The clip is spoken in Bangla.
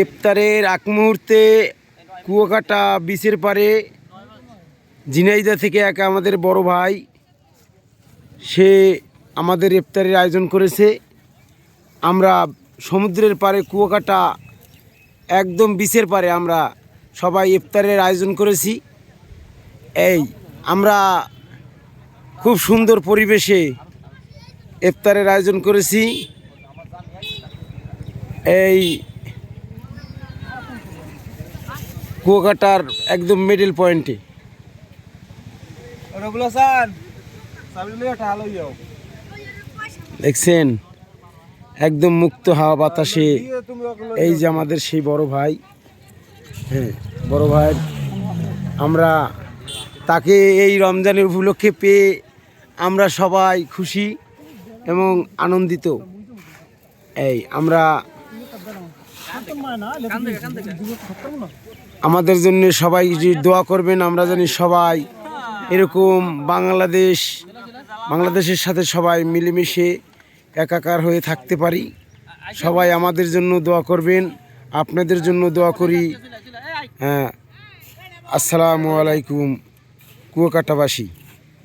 ইফতারের আগ মুহূর্তে কুয়াকাটা বিচের পারে ঝিনাইদহ থেকে এক আমাদের বড় ভাই, সে আমাদের ইফতারের আয়োজন করেছে। আমরা সমুদ্রের পারে কুয়াকাটা একদম বিচের পারে আমরা সবাই ইফতারের আয়োজন করেছি। আমরা খুব সুন্দর পরিবেশে ইফতারের আয়োজন করেছি। এই কুয়াকাটার একদম মিডল পয়েন্টে দেখছেন, একদম মুক্ত হাওয়া বাতাসে। এই যে আমাদের সেই বড় ভাই, হ্যাঁ বড় ভাই, আমরা তাকে এই রমজানের উপলক্ষে পেয়ে আমরা সবাই খুশি এবং আনন্দিত। আমরা আমাদের জন্য সবাই দোয়া করবেন। আমরা জানি সবাই এরকম বাংলাদেশের সাথে সবাই মিলেমিশে একাকার হয়ে থাকতে পারি। সবাই আমাদের জন্য দোয়া করবেন, আপনাদের জন্য দোয়া করি। আসসালামু আলাইকুম কুয়াকাটাবাসী।